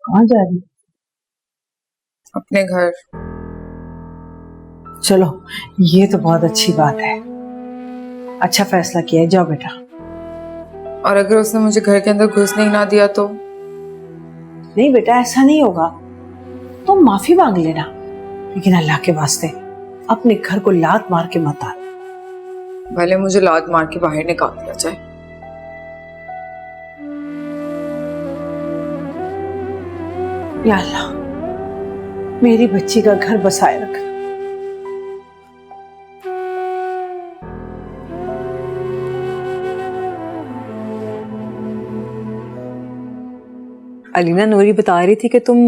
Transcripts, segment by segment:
कहाँ जा रही? अपने घर। चलो ये तो बहुत अच्छी बात है। अच्छा फैसला किया है, जाओ बेटा। और अगर उसने मुझे घर के अंदर घुसने ही ना दिया तो? नहीं बेटा, ऐसा नहीं होगा। तुम माफी मांग लेना, लेकिन अल्लाह के वास्ते अपने घर को लात मार के मत आना। भले मुझे लात मार के बाहर निकाल दिया जाए। या अल्लाह, मेरी बच्ची का घर बसाए रख। अलीना, नूरी बता रही थी कि तुम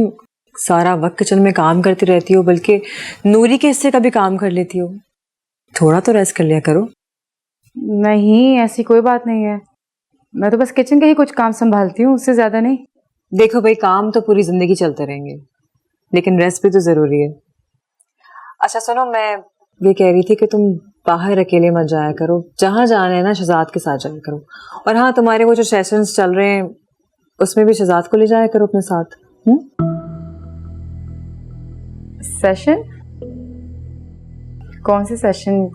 सारा वक्त किचन में काम करती रहती हो, बल्कि नूरी के हिस्से का भी काम कर लेती हो। थोड़ा तो रेस्ट कर लिया करो। नहीं, ऐसी कोई बात नहीं है। मैं तो बस किचन के ही कुछ काम संभालती हूँ, उससे ज्यादा नहीं। देखो भाई, काम तो पूरी जिंदगी चलते रहेंगे, लेकिन रेस्ट भी तो जरूरी है। अच्छा सुनो, मैं ये कह रही थी कि तुम बाहर अकेले मत जाया करो। जहां जाना है ना, शहजाद के साथ जाया करो। और हाँ, तुम्हारे वो जो सेशंस चल रहे हैं उसमें भी शहजाद को ले जाया करो अपने साथ। सेशन? कौन से सेशन?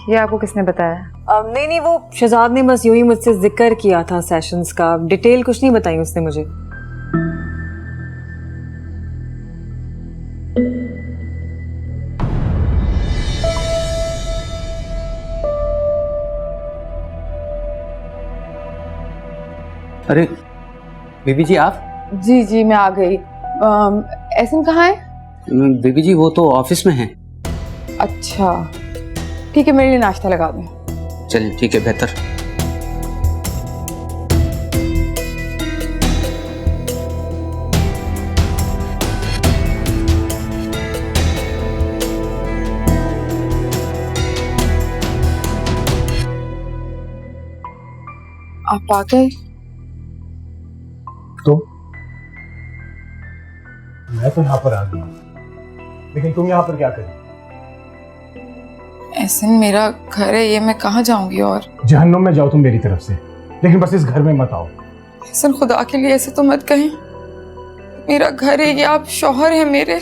ये आपको किसने बताया? नहीं, वो शहजाद ने बस यूं ही मुझसे जिक्र किया था सेशंस का, डिटेल कुछ नहीं बताई उसने मुझे। अरे बीबी जी, आप? जी जी, मैं आ गई। एहसन कहाँ है? बीबी जी वो तो ऑफिस में हैं। अच्छा ठीक है, मेरे लिए नाश्ता लगा दूँ। चलिए ठीक है, बेहतर। आप आ गए? तो मैं तो यहाँ पर आ गया, लेकिन तुम यहाँ पर क्या करी? ऐसे मेरा घर है ये, मैं कहाँ जाऊंगी? और जहन्नुम में जाओ तुम मेरी तरफ से, लेकिन बस इस घर में मत आओ। ऐसे खुदा के लिए ऐसे तो मत कहें। मेरा घर है ये, आप शौहर हैं मेरे।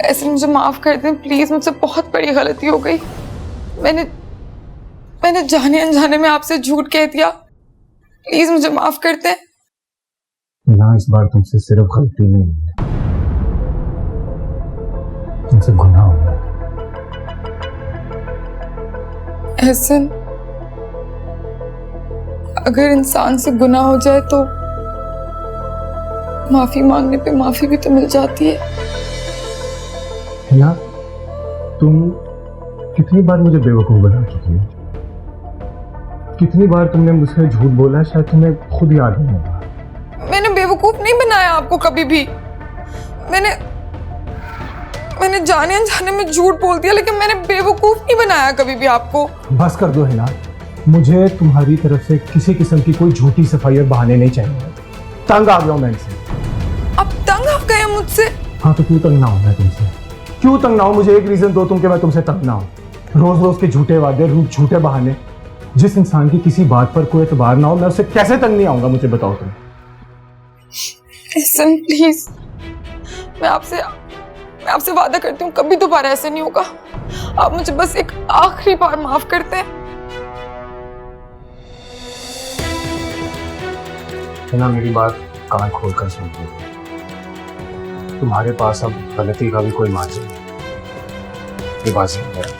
ऐसे मुझे माफ कर दें प्लीज, मुझसे बहुत बड़ी गलती हो गई। मैंने जाने अनजाने में आपसे झूठ कह दिया। प्लीज मुझे माफ कर दें। ना, इस बार तुमसे सिर्फ गलती नहीं हुई है, तुमसे गुनाह हो गया। एहसन, अगर इंसान से गुनाह हो जाए तो माफी मांगने पे माफी भी तो मिल जाती है। हिना, तुम कितनी बार मुझे बेवकूफ बना चुकी हो? कितनी बार तुमने मुझसे झूठ बोला, शायद तुम्हें खुद याद नहीं होगा। मैंने बेवकूफ नहीं बनाया आपको कभी भी। मैंने जाने अनजाने में झूठ बोल दिया, लेकिन मैंने बेवकूफ नहीं बनाया कभी भी आपको। बस कर दो हिना, मुझे तुम्हारी तरफ से किसी किस्म की कोई झूठी सफाई और बहाने नहीं चाहिए। तंग आ गया हूं मैं इनसे। अब तंग आ गए मुझसे? हाँ तो क्यों तंग ना हो मैं तुमसे? क्यों तंग ना हो? मुझे एक रीजन दो तुम कि मैं तुमसे तंग ना हो। रोज रोज के झूठे वादे, झूठे बहाने। जिस इंसान की किसी बात पर कोई एतबार ना हो, मैं उससे कैसे तंग नहीं आऊंगा? मुझे बताओ तुम। एहसन प्लीज, मैं आपसे वादा करती हूँ कभी दोबारा ऐसे नहीं होगा। आप मुझे बस एक आखिरी बार माफ करते हैं। ना, मेरी बात कान खोलकर सुनते हो। तुम्हारे पास अब गलती का भी कोई मार्जिन नहीं। ये बात समझ गया?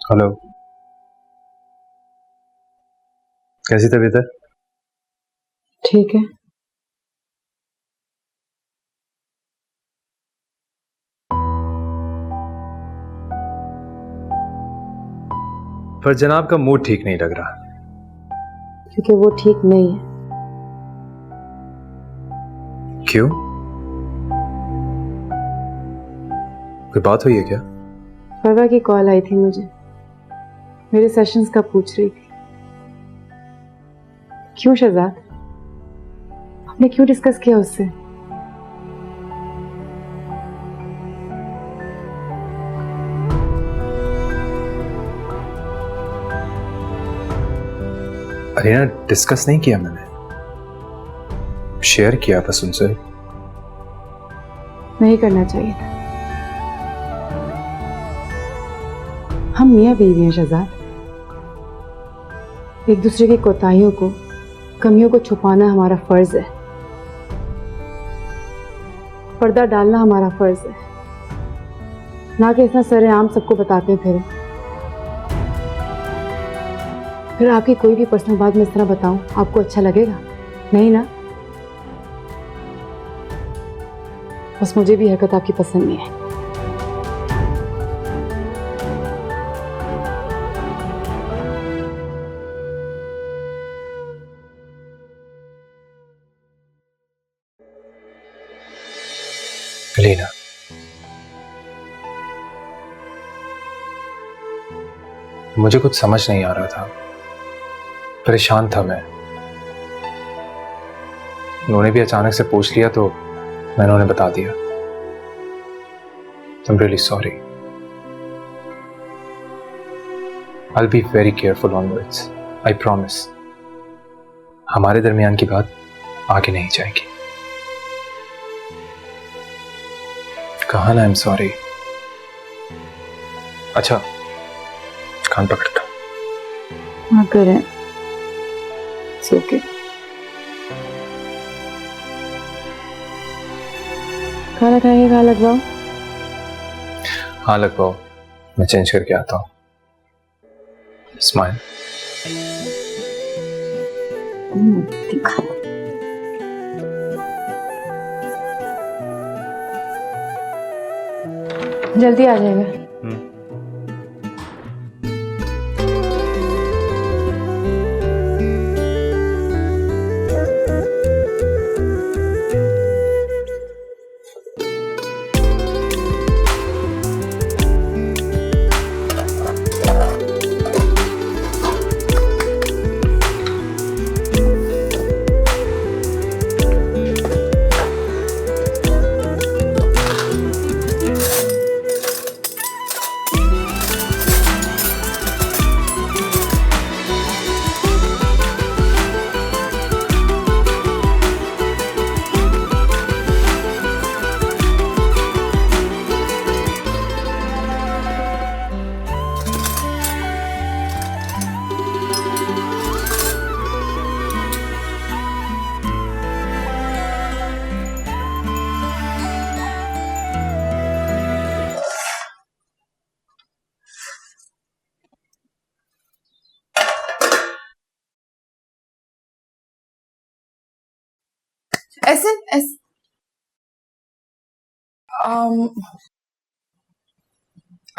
हेलो, कैसी तबीयत है? ठीक है। पर जनाब का मूड ठीक नहीं लग रहा। क्योंकि वो ठीक नहीं है। क्यों? कोई बात हुई है क्या? परवा की कॉल आई थी मुझे, मेरे सेशंस का पूछ रही थी। क्यों शहजाद, आपने क्यों डिस्कस किया उससे? अरे ना, डिस्कस नहीं किया मैंने, शेयर किया बस उनसे। नहीं करना चाहिए था। हम मियाँ बीवी हैं शहजाद, एक दूसरे की कोताहियों को, कमियों को छुपाना हमारा फर्ज है, पर्दा डालना हमारा फर्ज है, ना कि इतना सरेआम सबको बताते फिर आपकी कोई भी पर्सनल बात मैं इस तरह बताऊं, आपको अच्छा लगेगा? नहीं ना? बस मुझे भी हरकत आपकी पसंद नहीं है। लीना, मुझे कुछ समझ नहीं आ रहा था, परेशान था मैं। उन्होंने भी अचानक से पूछ लिया तो मैंने उन्हें बता दिया। I'm really sorry. I'll be very careful onwards. I promise. हमारे दरमियान की बात आगे नहीं जाएगी। कहा ना I'm sorry. अच्छा, कान पकड़ता। हाँ करें, It's okay. खाना खाएंगे, कहाँ लगवाओ? हाँ लगवाओ, मैं चेंज करके आता हूँ। स्माइल। जल्दी आ जाएगा।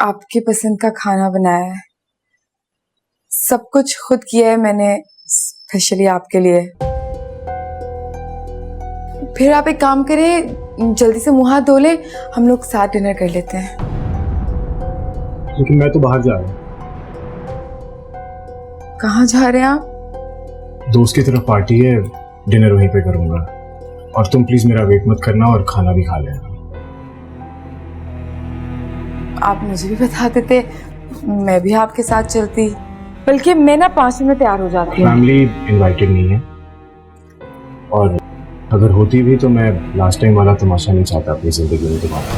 आपकी पसंद का खाना बनाया है, सब कुछ खुद किया है मैंने स्पेशली आपके लिए। फिर आप एक काम करें, जल्दी से मुंह हाथ धो ले, हम लोग साथ डिनर कर लेते हैं। लेकिन मैं तो बाहर जा रहा हूँ। कहाँ जा रहे हैं आप? दोस्त की तरफ पार्टी है, डिनर वहीं पे करूंगा। और तुम प्लीज मेरा वेट मत करना और खाना भी खा लेना। आप मुझे भी बता देते, मैं भी आपके साथ चलती। बल्कि मैं ना 5 मिनट में तैयार हो जाती हूँ। फैमिली इनवाइटेड नहीं है, और अगर होती भी तो मैं लास्ट टाइम वाला तमाशा नहीं चाहता अपनी जिंदगी में दोबारा।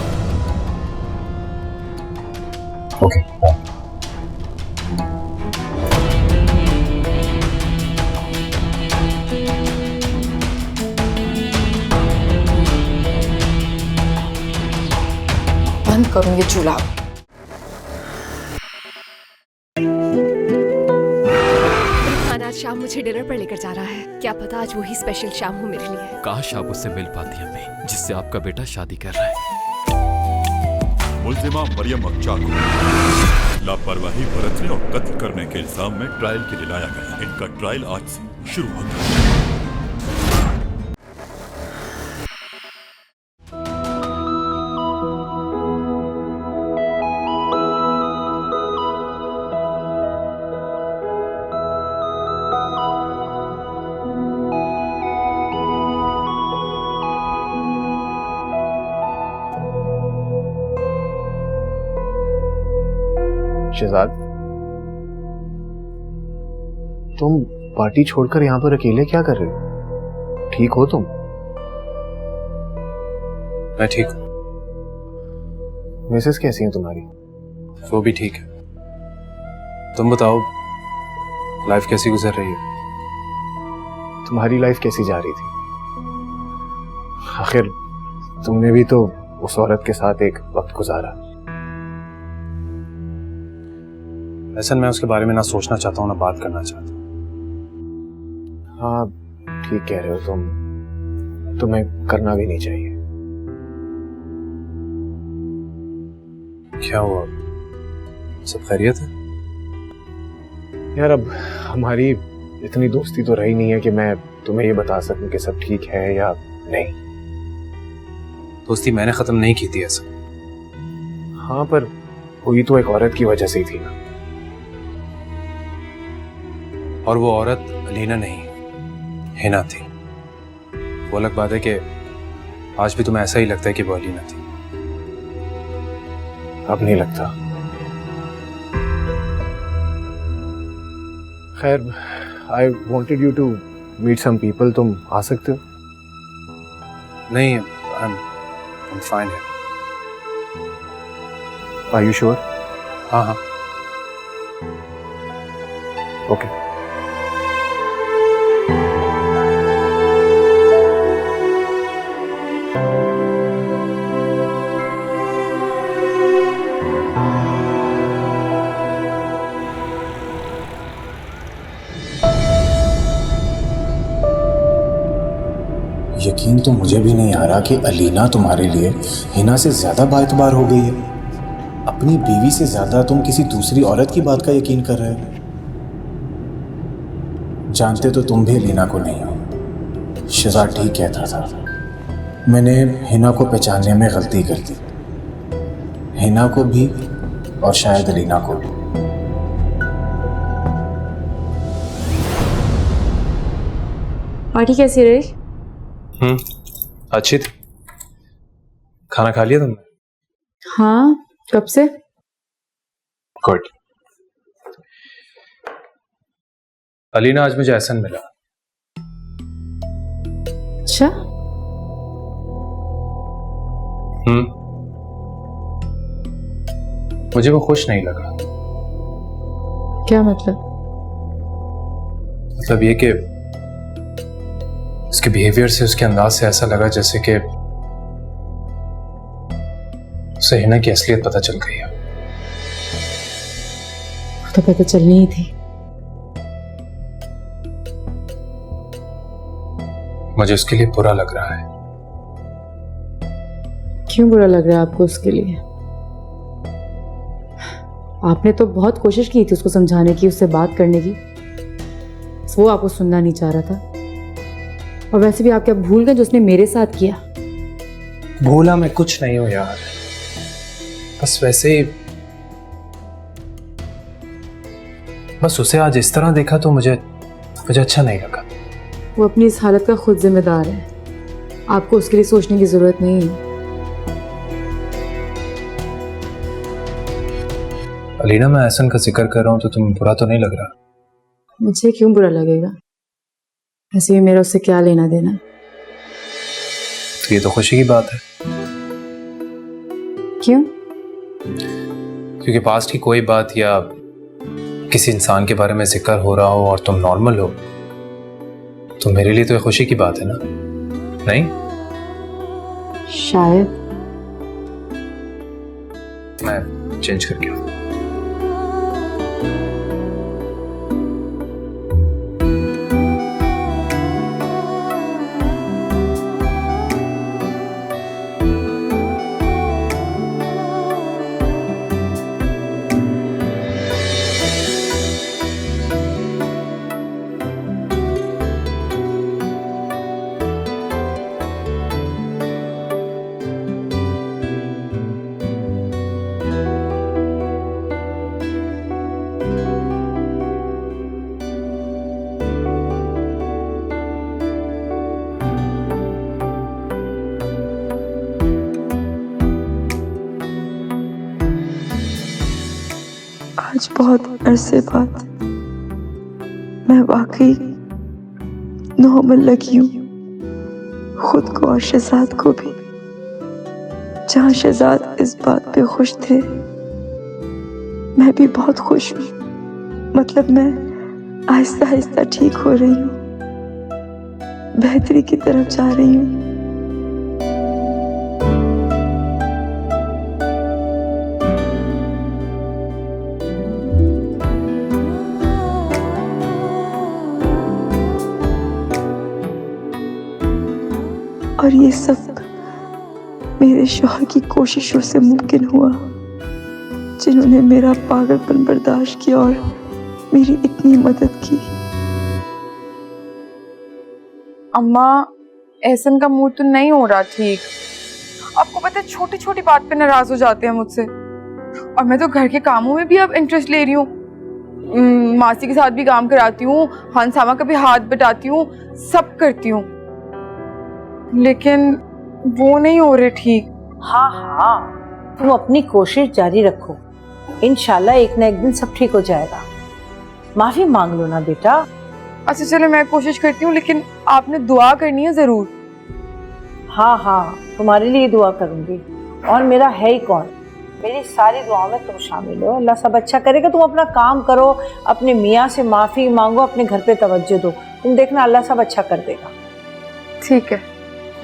Okay bye. बंद करूँ ये चूल्हा। आज शाम मुझे डिनर पर लेकर जा रहा है। क्या पता आज वही स्पेशल शाम हो मेरे लिए। काश आप उससे मिल पाती अम्मी, जिससे आपका बेटा शादी कर रहा है। मुल्जिमा मरियम अक्चा को लापरवाही बरतने और कत्ल करने के इल्जाम में ट्रायल के लिए लाया गया। इनका ट्रायल आज से शुरू होता है। शहजाद, तुम पार्टी छोड़कर यहाँ पर अकेले क्या कर रहे हो? ठीक हो तुम? मैं ठीक हूँ। मिसेस कैसी है तुम्हारी? वो भी ठीक है। तुम बताओ, लाइफ कैसी गुजर रही है? तुम्हारी लाइफ कैसी जा रही थी? आखिर तुमने भी तो उस औरत के साथ एक वक्त गुजारा। ऐसा मैं उसके बारे में ना सोचना चाहता हूँ ना बात करना चाहता हूँ। हाँ, ठीक कह रहे हो तुम। तुम्हें करना भी नहीं चाहिए। क्या हुआ? सब खैरियत है? यार, अब हमारी इतनी दोस्ती तो रही नहीं है कि मैं तुम्हें ये बता सकूं कि सब ठीक है या नहीं। दोस्ती मैंने खत्म नहीं की थी ऐसा। हाँ, पर हुई तो एक औरत की वजह से ही थी ना। और वो औरत अलीना नहीं, हिना थी। वो अलग बात है कि आज भी तुम्हें ऐसा ही लगता है कि वो अलीना थी। अब नहीं लगता। खैर, I wanted you to meet some people. तुम आ सकते हो? नहीं, I'm fine here. Are you sure? हाँ हाँ। Okay. यकीन तो मुझे भी नहीं आ रहा कि अलीना तुम्हारे लिए हिना से ज्यादा बाएतबार हो गई है। अपनी बीवी से ज्यादा तुम किसी दूसरी औरत की बात का यकीन कर रहे हो। जानते तो तुम भी अलीना को नहीं हो। शहजाद ठीक कहता था। मैंने हिना को पहचानने में गलती कर दी। हिना को भी और शायद अलीना को भी। पार्टी कैसी रही? अच्छी थी। खाना खा लिया तुमने? हाँ, कब से? गुड। अलीना, आज मुझे एहसन मिला। अच्छा। मुझे वो खुश नहीं लगा। क्या मतलब? मतलब ये कि उसके बिहेवियर से, उसके अंदाज से ऐसा लगा जैसे कि उसे हिना की असलियत पता चल गई है। तो पता चलनी ही थी। मुझे उसके लिए बुरा लग रहा है। क्यों बुरा लग रहा है आपको उसके लिए? आपने तो बहुत कोशिश की थी उसको समझाने की, उससे बात करने की। वो आपको सुनना नहीं चाह रहा था। और वैसे भी आप क्या भूल गए जो उसने मेरे साथ किया? भूला मैं कुछ नहीं हूं यार, बस वैसे ही, बस उसे आज इस तरह देखा तो मुझे अच्छा नहीं लगा। वो अपनी इस हालत का खुद जिम्मेदार है। आपको उसके लिए सोचने की जरूरत नहीं है। अलीना, मैं एहसन का जिक्र कर रहा हूं तो तुम बुरा तो नहीं लग रहा? मुझे क्यों बुरा लगेगा? ऐसे भी मेरा उससे क्या लेना देना। तो ये तो खुशी की बात है। क्यों? क्योंकि पास्ट की कोई बात या किसी इंसान के बारे में जिक्र हो रहा हो और तुम नॉर्मल हो, तो मेरे लिए तो ये खुशी की बात है ना? नहीं? शायद। मैं चेंज करके आऊं। आज बहुत अरसे बाद मैं वाकई नॉर्मल लगी हूँ, खुद को और शहजाद को भी। जहाँ शहजाद इस बात पे खुश थे, मैं भी बहुत खुश हूँ। मतलब मैं आहिस्ता आहिस्ता ठीक हो रही हूँ, बेहतरी की तरफ जा रही हूँ। और ये सब मेरे शौहर की कोशिशों से मुमकिन हुआ, जिन्होंने मेरा पागलपन बर्दाश्त किया और मेरी इतनी मदद की। अम्मा, एहसन का मूड तो नहीं हो रहा ठीक। आपको पता है छोटी छोटी बात पे नाराज हो जाते हैं मुझसे। और मैं तो घर के कामों में भी अब इंटरेस्ट ले रही हूँ, मासी के साथ भी काम कराती हूँ, हंसामा का भी हाथ बटाती हूँ, सब करती हूँ, लेकिन वो नहीं हो रहे ठीक। हाँ हाँ, तुम अपनी कोशिश जारी रखो, इंशाल्लाह एक ना एक दिन सब ठीक हो जाएगा। माफी मांग लो ना बेटा। अच्छा चलो मैं कोशिश करती हूँ, लेकिन आपने दुआ करनी है जरूर। हाँ हाँ, तुम्हारे लिए दुआ करूंगी, और मेरा है ही कौन, मेरी सारी दुआओं में तुम शामिल हो। अल्लाह सब अच्छा करेगा। तुम अपना काम करो, अपने मियाँ से माफी मांगो, अपने घर पे तवज्जो दो, तुम देखना अल्लाह सब अच्छा कर देगा। ठीक है,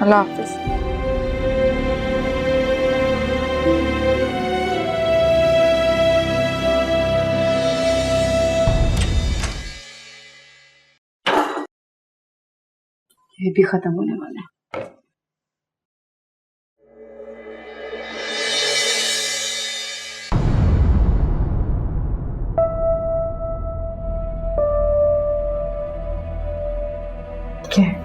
अल्लाह हाफिज। ये भी खत्म होने वाला है। क्या है?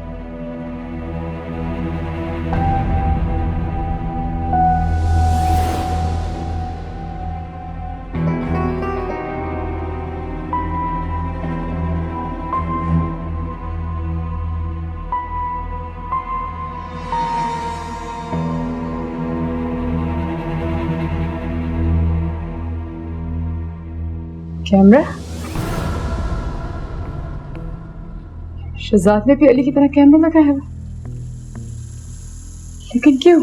कैमरा? शहजाद ने भी अली की तरह कैमरा लगाया है, लेकिन क्यों?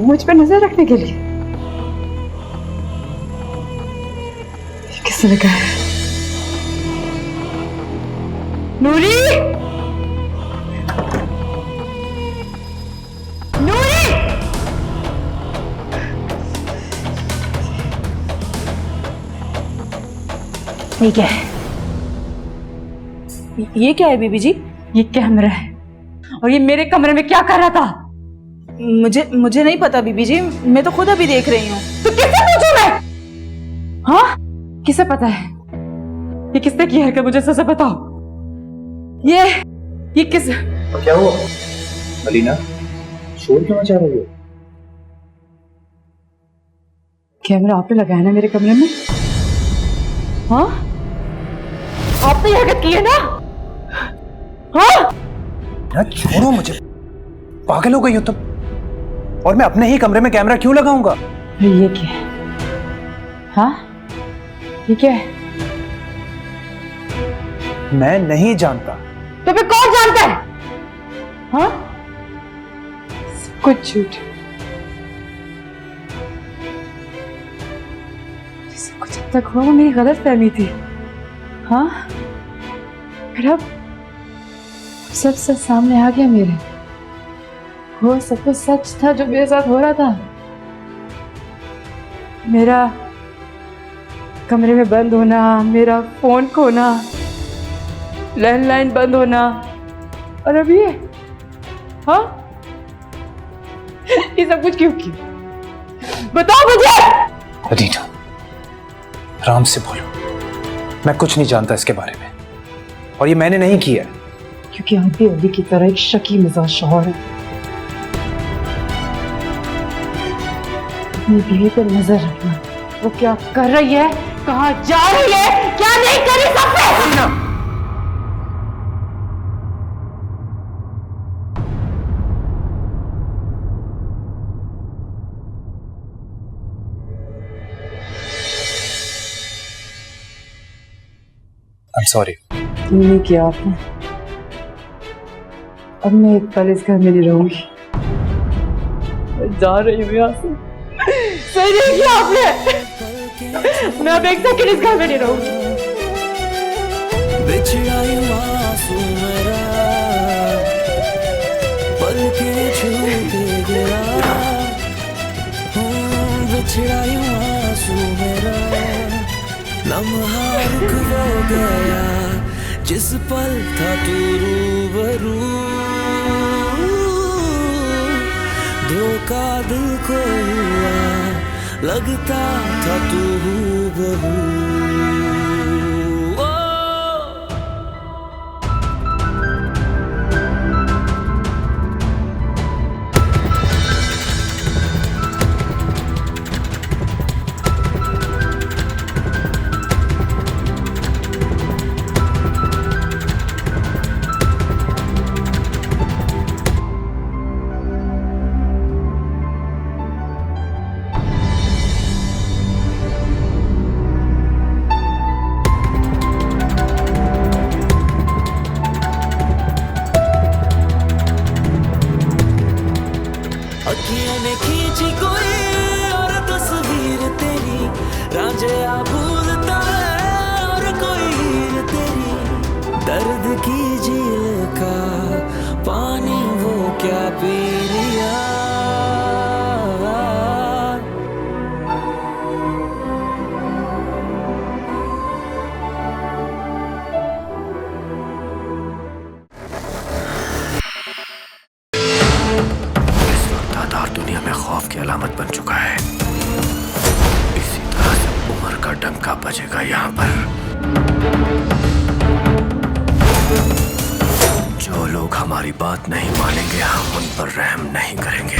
मुझ पर नजर रखने के लिए? किसने लगाया है? नूरी! नूरी! ठीक है, ये क्या है बीबी जी? ये कैमरा है, और ये मेरे कमरे में क्या कर रहा था? मुझे नहीं पता बीबी जी, मैं तो खुद अभी देख रही हूँ। तो किससे पूछूं मैं? हाँ, किसे पता है? ये किसने की हरकत, मुझे सच बताओ। ये किस? क्या हुआ अलीना, शोर क्यों मचा रही हो? कैमरा आपने लगाया ना मेरे कमरे में? हाँ, आपने ये हरकत की है ना? हाँ? ना छोड़ो मुझे, पागल हो गई हो तुम। और मैं अपने ही कमरे में कैमरा क्यों लगाऊंगा? ये क्या है? हाँ, ये क्या है? मैं नहीं जानता। तो फिर कौन जानता है? हाँ, कुछ झूठ, सब कुछ अब तक हुआ वो मेरी गलत फहमी थी। हाँ, फिर अब सब सच सामने आ गया मेरे। वो सब कुछ सच था जो मेरे साथ हो रहा था। मेरा कमरे में बंद होना, मेरा फोन खोना, लैंडलाइन बंद होना, और अब ये, हाँ, ये सब कुछ क्यों किया? बताओ मुझे। अदीना, आराम से बोलो, मैं कुछ नहीं जानता इसके बारे में, और ये मैंने नहीं किया। क्योंकि आप भी अली की तरह एक शकी मिजाज शौहर है। अपनी बीवी पर नजर रखना, वो क्या कर रही है, कहाँ जा रही है, क्या नहीं कर रही, सब पे। I'm sorry. तुमने किया आपने। अब मैं एक पल इस घर में नहीं रहूंगी। मैं जा रही हूँ यहाँ से। सही नहीं किया आपने। मैं अब एक सेकंड इस घर में नहीं रहूंगी। लम्हा रुक वो गया जिस पल था तू रूबरू, धोखा दिल को हुआ लगता था तू हूबहू। अखियों ने खींची कोई और तस्वीर तेरी, रांझा भूलता है और कोई हीर तेरी। दर्द की झील का पानी वो क्या पी लिया। दुनिया में खौफ की अलामत बन चुका है। इसी तरह से उम्र का डंका बजेगा यहाँ पर। जो लोग हमारी बात नहीं मानेंगे हम उन पर रहम नहीं करेंगे।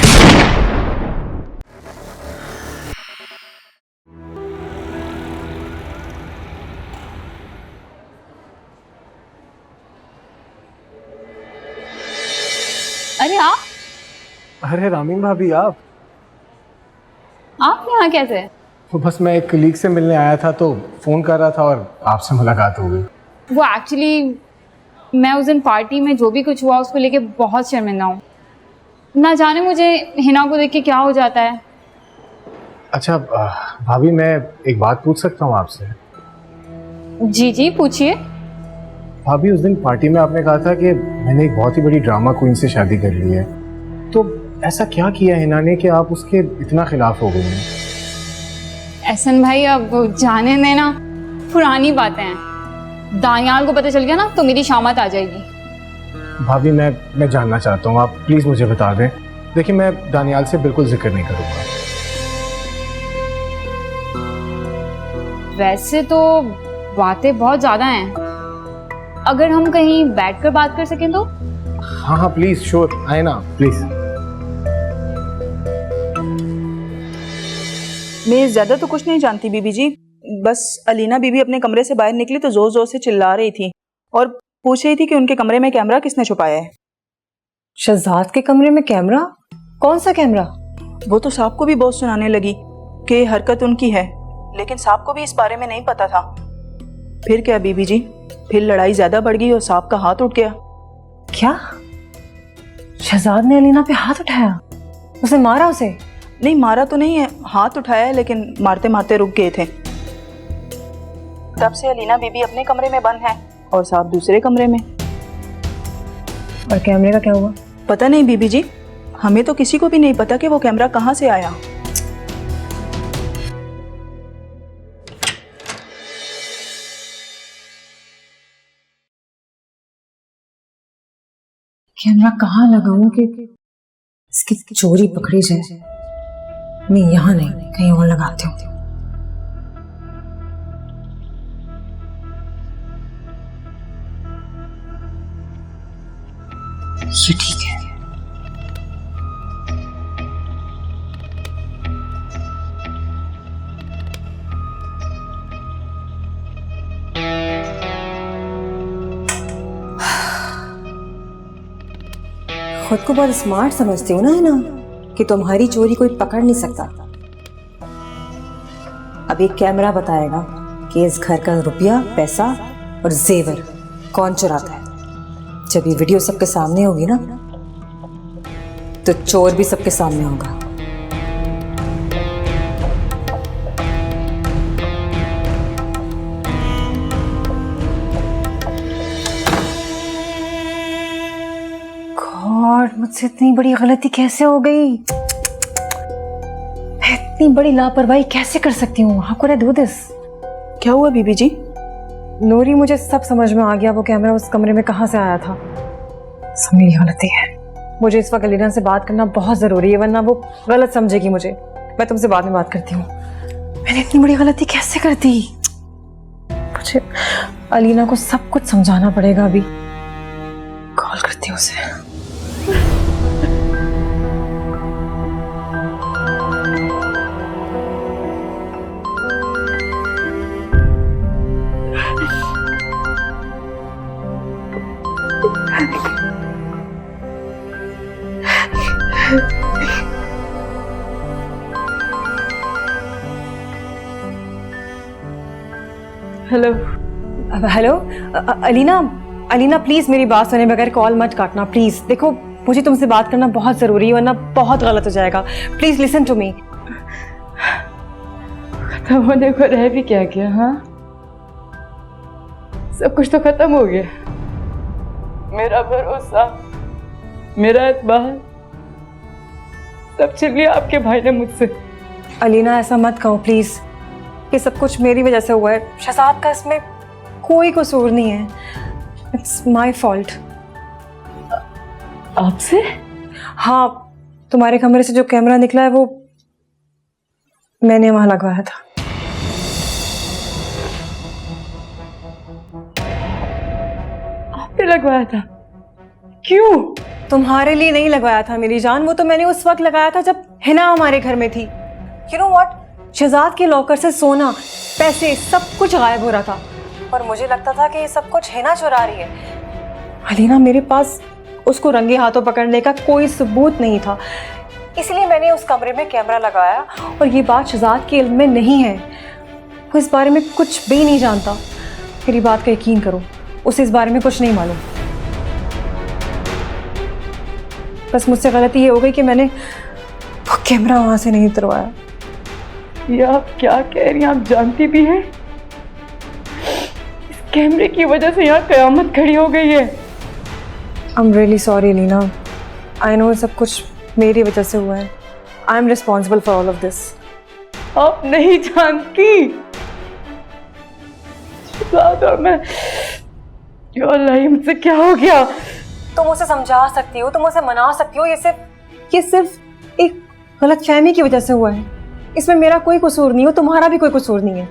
अरे आप अरे रामीन भाभी आप यहाँ कैसे? तो बस मैं एक कलीग से मिलने आया था तो फ़ोन कर रहा था और आपसे मुलाकात हो गई। वो एक्चुअली मैं उस दिन पार्टी में जो भी कुछ हुआ उसको लेके बहुत शर्मिंदा हूँ। ना जाने मुझे हिना को देख के क्या हो जाता है। अच्छा भाभी मैं एक बात पूछ सकता हूँ आपसे? जी जी पूछिए। भाभी उस दिन पार्टी में आपने कहा था कि मैंने एक बहुत ही बड़ी ड्रामा क्वीन से शादी कर ली है, तो ऐसा क्या किया हिना ने कि आप उसके इतना खिलाफ हो गई हैं? एहसन भाई अब जाने देना, पुरानी बातें हैं। दानियाल को पता चल गया ना तो मेरी शामत आ जाएगी। भाभी मैं जानना चाहता हूँ, आप प्लीज मुझे बता दें। देखिए मैं दानियाल से बिल्कुल जिक्र नहीं करूँगा। वैसे तो बातें बहुत ज्यादा हैं, अगर हम कहीं बैठकर बात कर सकें तो। हाँ प्लीज श्योर, आए ना प्लीज। मैं ज़्यादा तो कुछ नहीं जानती बीबी जी, बस अलीना बीबी अपने कमरे से बाहर निकली तो जोर जोर से चिल्ला रही थी और पूछ रही थी कि उनके कमरे में कैमरा किसने छुपाया है। शहजाद के कमरे में कैमरा? कौन सा कैमरा? वो तो साहब को भी बहुत सुनाने लगी कि हरकत उनकी है, लेकिन साहब को भी इस बारे में नहीं पता था। फिर क्या बीबी जी, फिर लड़ाई ज्यादा बढ़ गई और साहब का हाथ उठ गया। क्या? शहजाद ने अलीना पे हाथ उठाया? उसने मारा उसे? नहीं मारा तो नहीं है, हाथ उठाया है, लेकिन मारते मारते रुक गए थे। तब से अलीना बीबी अपने कमरे में बंद है और साहब दूसरे कमरे में। और कैमरे का क्या हुआ? पता नहीं बीबी जी, हमें तो किसी को भी नहीं पता कि वो कैमरा कहाँ से आया। कैमरा कहाँ लगाऊं कि इसकी चोरी पकड़ी जाए? मैं यहाँ नहीं कहीं और लगाती हूँ। ये ठीक है। खुद को बहुत स्मार्ट समझती हो ना कि तुम्हारी चोरी कोई पकड़ नहीं सकता। अब एक कैमरा बताएगा कि इस घर का रुपया पैसा और जेवर कौन चुराता है। जब ये वीडियो सबके सामने होगी ना तो चोर भी सबके सामने होगा। गॉड, मुझसे इतनी बड़ी गलती कैसे हो गई? मैं इतनी बड़ी लापरवाही कैसे कर सकती हूँ? How could I do this? क्या हुआ बीबी जी? नूरी, मुझे सब समझ में आ गया। वो कैमरा उस कमरे में कहाँ से आया था। सब मेरी गलती है। मुझे इस वक्त अलीना से बात करना बहुत जरूरी है, वरना वो गलत समझेगी मुझे। मैं तुमसे बाद में बात करती हूँ। मैंने इतनी बड़ी गलती कैसे कर दी? मुझे अलीना को सब कुछ समझाना पड़ेगा। अभी कॉल करती हूँ उसे। Hello hello Alina, Alina please मेरी बात सुने बगैर कॉल मत काटना प्लीज। देखो मुझे तुमसे बात करना बहुत जरूरी है, वरना बहुत गलत हो जाएगा। Please listen to me. खत्म होने को रह भी क्या गया? हाँ, सब कुछ तो खत्म हो गया। मेरा भरोसा, मेरा एतबार सब छीन लिया आपके भाई ने मुझसे। अलीना ऐसा मत कहो प्लीज। ये सब कुछ मेरी वजह से हुआ है। शहजाद का इसमें कोई कसूर नहीं है। It's my fault. आपसे? हाँ, तुम्हारे कमरे से जो कैमरा निकला है वो मैंने वहां लगवाया था। आपने लगवाया था? क्यों? तुम्हारे लिए नहीं लगवाया था मेरी जान, वो तो मैंने उस वक्त लगाया था जब हिना हमारे घर में थी। यू नो व्हाट, शहजाद के लॉकर से सोना, पैसे, सब कुछ गायब हो रहा था और मुझे लगता था कि ये सब कुछ हिना चुरा रही है। अलीना, मेरे पास उसको रंगे हाथों पकड़ने का कोई सबूत नहीं था, इसलिए मैंने उस कमरे में कैमरा लगाया। और ये बात शहजाद के इल्म में नहीं है, वो इस बारे में कुछ भी नहीं जानता। मेरी बात का यकीन करो, उसे इस बारे में कुछ नहीं मालूम। बस मुझसे गलती ये हो गई कि मैंने वो कैमरा वहां से नहीं उतरवाया। ये आप क्या कह रही हैं? आप जानती भी हैं इस कैमरे की वजह से यहाँ कयामत खड़ी हो गई है। I am really sorry Leena. I know सब कुछ मेरी वजह से हुआ है। I am responsible for all of this. आप नहीं जानती और मैं, या अल्लाह, ये मुझसे क्या हो गया? तुम उसे समझा सकती हो, तुम उसे मना सकती हो। ये सिर्फ एक गलतफहमी की वजह से हुआ है। इसमें मेरा कोई कसूर नहीं है, तुम्हारा भी कोई कसूर नहीं है।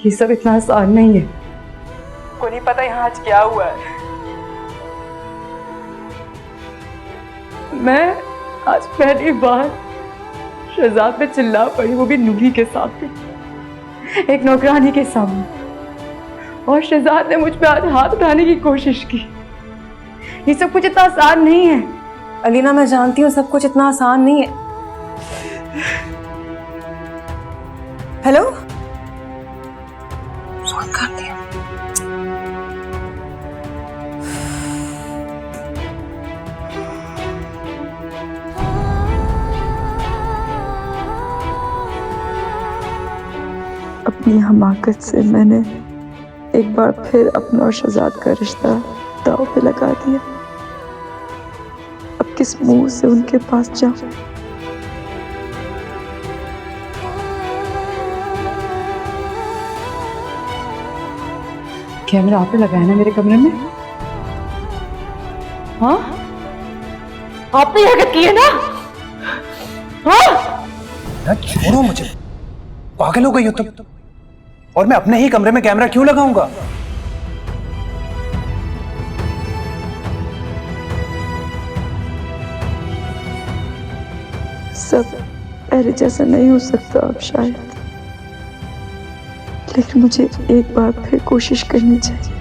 ये सब इतना आसान नहीं है। को नहीं पता यहाँ आज क्या हुआ है। मैं आज पहली बार शहजाद पे चिल्ला पड़ी, वो भी नूरी के सामने, एक नौकरानी के सामने। और शहजाद ने मुझ पे आज हाथ उठाने की कोशिश की। ये सब कुछ इतना आसान नहीं है। अलीना, मैं जानती हूँ सब कुछ इतना आसान नहीं है। हेलो, फोन कर दिया। अपनी हमाकत से मैंने एक बार फिर अपना और शहजाद का रिश्ता दांव पे लगा दिया। अब किस मुंह से उनके पास जाऊं? कैमरा आपने लगाया ना मेरे कमरे में? हाँ, आपने ये हरकत की है ना? हाँ, छोड़ो मुझे, पागल हो गई हो तुम। और मैं अपने ही कमरे में कैमरा क्यों लगाऊंगा? सब पहले जैसा नहीं हो सकता अब शायद, लेकिन मुझे एक बार फिर कोशिश करनी चाहिए।